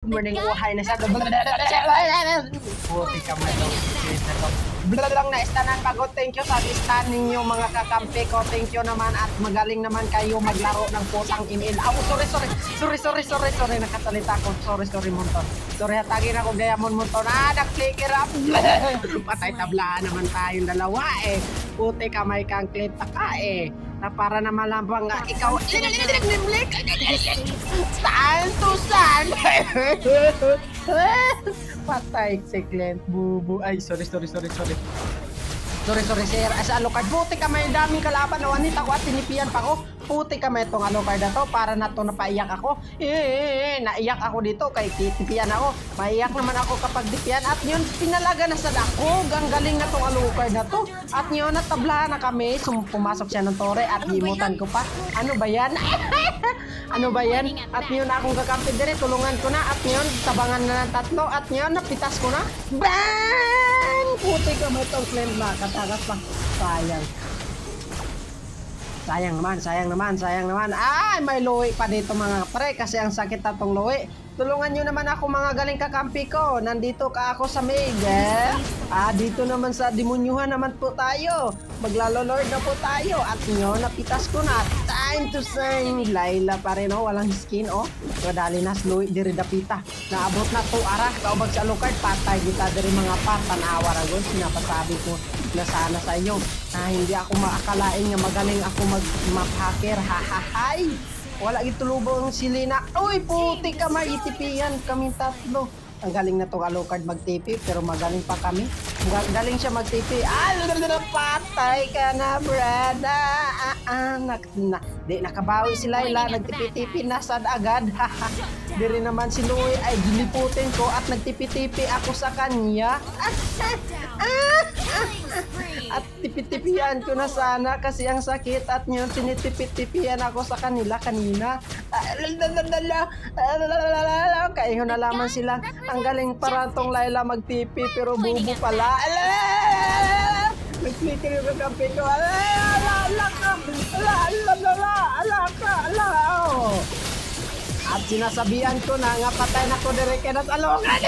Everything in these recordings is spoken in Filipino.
Morning uhay na siya. Buti ka man daw. Lang na istanan bago. Thank you sa istan ninyo mga kakampi ko. Thank you naman at magaling naman kayo maglaro ng putang email. Sorry. Nakasalita ko. Sorry Monton. Sorry hatagin ako Diamond Monton. Nag-clicker up. Patay tablaan naman tayong dalawa eh. Puti kamay kang clip taka eh. Na para naman lang bang ikaw stand to stand. Patay si Clint bubu. Ay sorry sir. As Alucard buti ka may daming kalaban na wanita ko at tinipian pa ko. Puti ka may itong Alucard na to para na to napaiyak ako. Naiyak ako dito kay titipian ako. Maiyak naman ako kapag dipian at yun pinalaga na sa dako. Ganggaling na tong Alucard na to. At yun natablahan na kami. Pumasok siya ng tore at himutan ko pa. Ano ba yan? At yun akong kakampi dire. Tulungan ko na. At yun tabangan na ng tatlo. At yun napitas ko na. Bang! Puti ka may itong Clint na. Katagas pa. Sayang naman. Ay, may luwi pa dito mga pre kasi ang sakit na tong luwi. Tulungan nyo naman ako mga galing kakampi ko. Nandito ka ako sa Miguel. Dito naman sa Demonyuhan naman po tayo. Maglalolord na po tayo. At nyo, napitas ko na. Time to sing. Layla pa rin oh. Walang skin oh. Kadali na sluwi diri dapita. Naabot na to ara. Kaubag sa Alucard. Patay kita diri mga patanawa ragon. Sinapasabi ko na sana sa inyo. Hindi ako maakalain nga magaling ako mag-hacker. Hahahay. Wala gitulubong si Lina. Uy, puti ka maitipian kaming tatlo. Ang galing na tong Alucard mag-TP pero magaling pa kami. Galing siya mag-TP. Patay ka na, brada. Di nakabawi si Layla. Nagtipi-tipi na sad agad. Diri naman si Louie ay giliputin ko at nagtipi-tipi ako sa kanya. At tipi-tipian ko na sana kasi ang sakit at yun tinitipi-tipian ako sa kanila kanina. Kaya na laman sila. Ang galing para tong Layla mag-tipi pero bubo pala. Nag-clicker yung kakampi ko. At sinasabihan ko na nga patay na ko dire kaya nasalungan.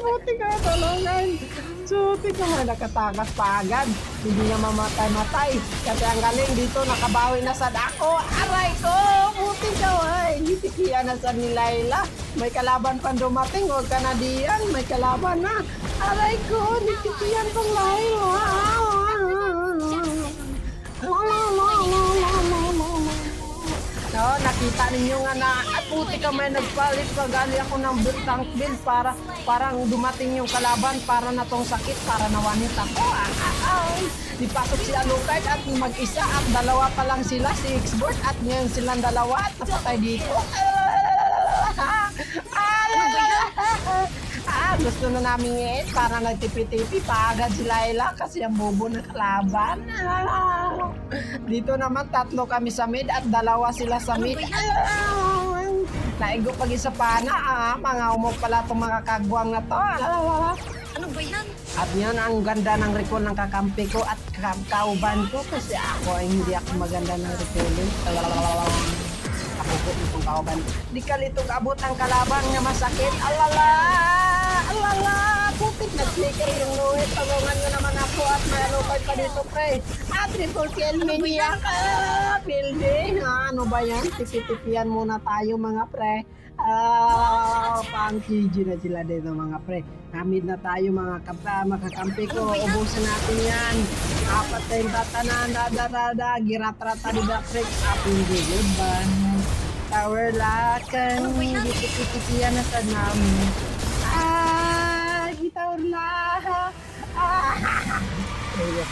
Buti ka tulungan. Suti ka man nakatakas pa agad. Hindi nga mamatay-matay. Kasi ang galing dito nakabawi na sa dako. Aray ko! Buti ka ay. Gitikian na sa ni Layla. May kalaban pa dumating. Huwag ka na diyan. May kalaban na. Aray ko! Gitikian pang Layla. Nakita ninyo nga na puti ka may nagpalit pagali ako ng tank build para parang dumating yung kalaban para na tong sakit para nawanit ako. Dipasok si Alucard at mag-isa at dalawa pa lang sila si Xboard at ngayon silang dalawa at napatay dito. Gusto na namin para nagtipi-tipi pa agad si Layla kasi ang bobo na kalaban. Dito naman tatlo kami sa mid at dalawa sila sa mid. Naigo pag isa pa na mga umok pala itong mga kagwang na to. Ano ba yan? At yun ang ganda ng recall ng kakampi ko at kauban ko kasi ako ay hindi ako maganda ng recalling. Ako po itong kauban. Di kalitong abot ang kalabang na masakit. Alala, putik na clicker yung Louie. Tulungan nyo naman ako at may Alucard pa dito, pre. Triple kill, maniac. Building. Ano ba yan? Tipi-tipian muna tayo, mga pre. Pang KG na sila dito, mga pre. Namid na tayo, mga kakampi ko. Ubusin natin yan. Apat tayong tatanan. Dada. Giratrata di Bakrix. Apin gigid ba? Tower lakan. Tipi-tipian na sa namin. Gitaur na. Ayo,